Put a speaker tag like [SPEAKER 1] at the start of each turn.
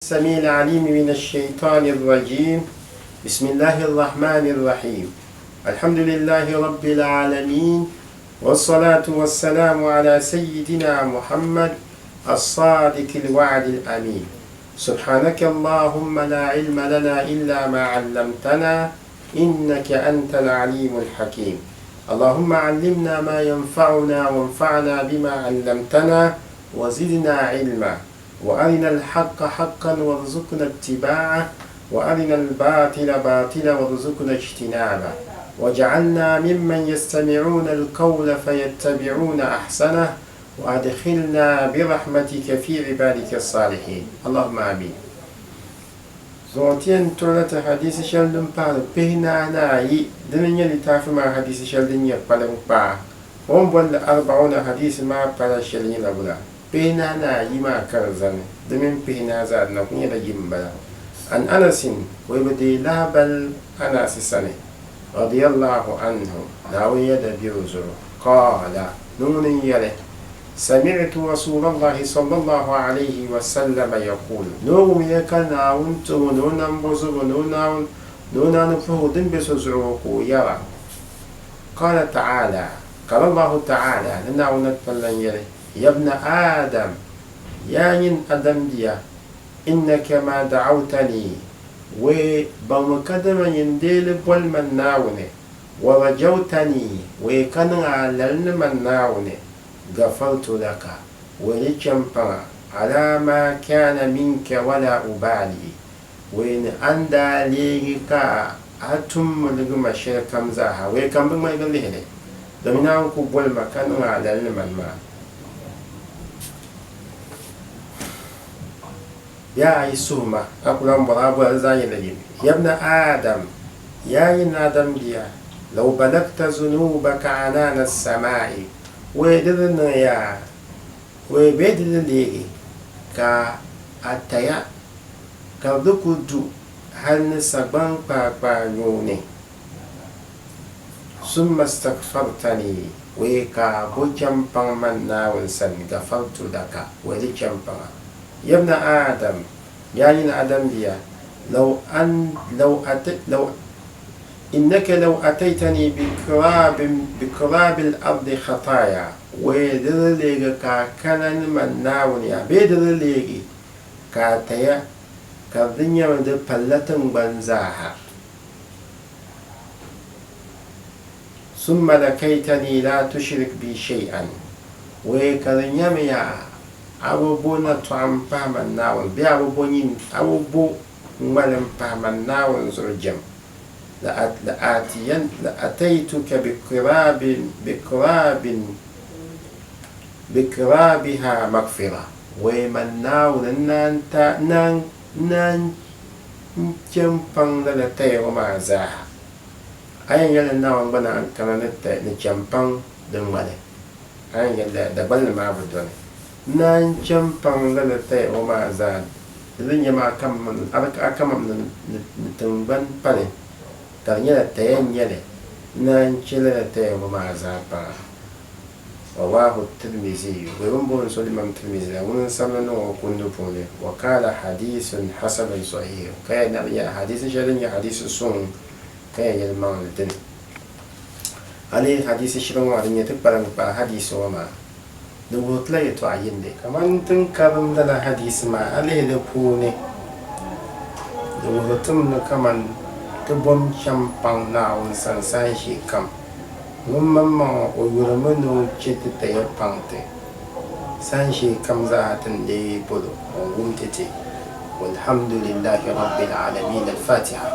[SPEAKER 1] السميع العليم من الشيطان الرجيم. بسم الله الرحمن الرحيم. الحمد لله رب العالمين، والصلاة والسلام على سيدنا محمد الصادق الوعد الأمين. سبحانك اللهم لا علم لنا إلا ما علمتنا إنك أنت العليم الحكيم. اللهم علمنا ما ينفعنا وانفعنا بما علمتنا وزدنا علما، وأرنا الحق حقا وارزقنا اتباعه، وأرنا الباطل باطلا وارزقنا اجتنابه، واجعلنا ممن يستمعون القول فيتبعون أحسنه، وأدخلنا برحمتك في عبادك الصالحين. اللهم آمين. زوتين تولت حديث شلدن بار بهنا ناي دنيا لتافما حديث شلدن يقبلن با ومبول 40 حديث ما بلا شلدن لبلا بهنا ناي ما كرزن دمين بهنا زاد نقني لجيم بلا عن أنس ويبدي لابل أنس سنة رضي الله عنه ناوي يدبيرزر قال نون يله سمعت رسول الله صلى الله عليه وسلم يقول نوم يكنا ونتم نونم بزر نونا نفه دم بسزعوك يرى. قال تعالى قال الله تعالى لنا ونتفلن يلي يا ابن آدم يا ين أدم ديا إنك ما دعوتني وبمقدم ينديل والمن ناوني ورجوتني وكان على المن ناوني غفرت لك ولجنبا على ما كان منك ولا أبالي وإن أندى ليك أتم لغم شركم زاها ويكم بما يقول لي دمناو كبول مكان على المن ما يا عيسوما أقول أمبرابو أزاي لجيب يا ابن آدم يا ابن آدم ديا لو بلغت ذنوبك عنان السماء wedirna ya we bedilili ka ataya ka dukudu hal saban pa nyone summa astaghfartani we ka bujam pang manna wal san gafartu daka wali champa ya ibn adam ya yin adam dia law إنك لو أتيتني بكراب الأرض خطايا ويدرليغ كاكنا من ناونيا بيدرليغ كاتيا كالدنيا من دبالة بنزاها ثم لكيتني لا تشرك بي شيئا ويكالنيا ميا أبوبونا تعم فهما ناون بي أبوبونين أبوبو ملم فهما ناون زرجم لأتيتك بكرابها مغفرة ومن ناو نان جمبان لتي وما زاها أين يلا ناو بنا كنا نجمبان دمالي أين يلا دبل ما بدون نان جمبان لتي وما زاد لن ما كم من نتنبن بالي تغنينا تين يلي نانشلنا تين وما زابا. رواه الترمذي وينبون سليمان الترمذي ونسمنه وكندو بولي وقال حديث حسن صحيح كان يا حديث شرني حديث سون كان يلمان الدين عليه حديث شرن وعدني تقبل حديث وما نقول لا يتعين لي كمان تنكرم لنا حديث ما عليه لبوني نقول تمن كمان tubom champang naun sansan shi kam ngumma o yuramano chitite pangte san shi kam zaatan de bodo ngumtete walhamdulillahi rabbil alamin. al-Fatiha.